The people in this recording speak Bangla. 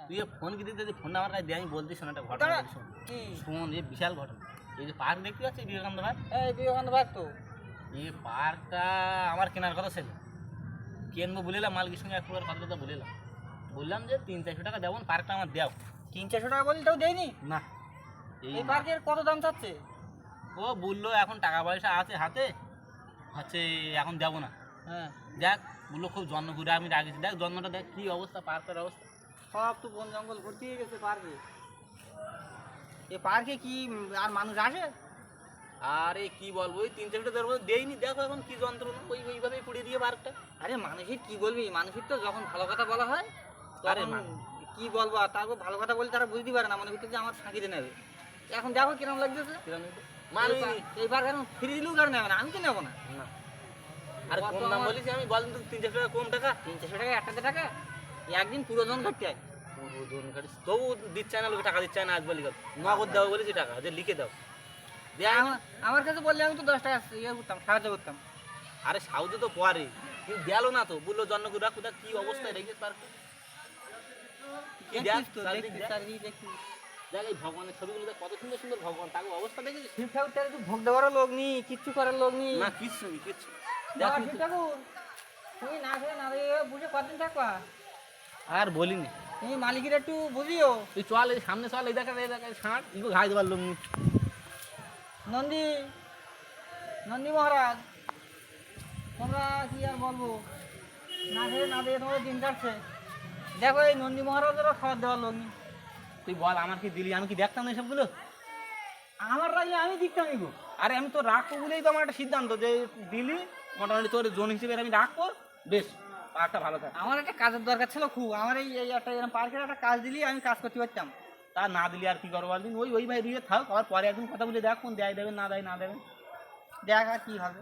তুই ফোন কি দিতে ফোনটা আমার কাছে দিয়ে আমি বলতে শোন একটা ঘটনা শোন শোন এই বিশাল ঘটনা। এই যে পার্ক দেখতে পাচ্ছি বিবেকানন্দ পার্ক, এই বিবেকানন্দ পার্ক তো এই পার্কটা আমার কেনার কথা ছিল, কিনবো বলিলাম মালিকের সঙ্গে এক প্রকার কথা বলিলাম, বললাম যে 300-400 টাকা দেবো পার্কটা আমার দেও। 300-400 টাকা বলি তাও দেয়নি। না এই পার্কের কত দাম চাচ্ছে? ও বললো এখন টাকা পয়সা আছে হাতে, হচ্ছে এখন দেবো না। হ্যাঁ দেখ বললো খুব জন্ম ঘুরে আমি রাখেছি, দেখ জন্মটা দেখ কী অবস্থা, পার্কের অবস্থা সব তো বন জঙ্গল ভর্তি হয়ে গেছে পার্কে। এই পার্কে কি আর মানুষ আসে? আরে কি বলবো ওই 300-400 দেওয়ার মধ্যে দেয়নি, দেখো এখন কি যন্ত্রণা ওইভাবেই পুড়িয়ে দিয়ে পার্কটা। আরে মানুষের কি বলবি, মানুষের তো যখন ভালো কথা বলা হয় আরে তখন কি বলবো, আর তারপর ভালো কথা বলে তারা বুঝতে পারে না, মনে করতে যে আমার ফাঁকিতে নেবে। এখন দেখো কিরকম লাগতেছে মানুষ এই পার্ক এখন ফ্রি দিলেও কারণ নেবে না, আমি তো নেবো না। আরে কম দাম বলেছি আমি, বলেন তো 300 টাকা কম টাকা। 300 টাকা 1 টাকা একদিন পুরো জন ঘাটতে হয়। তবু দিচ্ছে না লোকে, টাকা দিচ্ছে না আজ বলি নগদ দেওয়া বলেছি টাকা যে লিখে দাও। আমার কাছে বললে আমি তো 10 টাকা ইয়ে করতাম, সাহায্য করতাম। আরে সাহায্য তো পরে কিন্তু গেল না তো, বললো জন্মগুড়া কোথা কি অবস্থায় রেখে পার্কে। দেখ এই ভগবানের ছবিগুলো দেখ কত সুন্দর সুন্দর ভগবান, তাকে অবস্থা দেখেছিস? শিব ঠাকুরটার একটু ভোগ দেওয়ারও লোক নেই, কিচ্ছু করার লোক নেই। না কিচ্ছু নেই কিচ্ছু। শিব ঠাকুর তুমি না খেয়ে না বুঝে কতদিন থাকবা? আর বলিনি, তুমি মালিকের একটু বুঝিও। তুই চল এই সামনে চল, এই দেখা ছাড় ইগো ঘাই দেবার লোক নেই। নন্দী নন্দী মহারাজ তোমরা কি আর বলবো, না খেয়ে না দিয়ে তোমাদের দিন কাটছে। দেখো এই নন্দী মহারাজেরও খাবার দেওয়ার লোক নেই। তুই বল আমার কি দিলি, আমি কি দেখতাম না সবগুলো? আমার রাজি আমি দিকতাম গো। আরে আমি তো রাখবো বলেই তো আমার একটা সিদ্ধান্ত যে দিলি, মোটামুটি তোর জোন হিসেবে আমি রাখবো, বেশ পার্কটা ভালো থাকে। আমার একটা কাজের দরকার ছিল খুব, আমার এই একটা পার্কের একটা কাজ দিলি আমি কাজ করতে পারতাম। তা না দিলি আর কি করবো, একদিন ওই ভাই দিয়ে থাক, আর পরে একদিন কথা বলে দেখ কোন দেয় দেবেন না দেয় না দেবেন, দেখ আর কি হবে।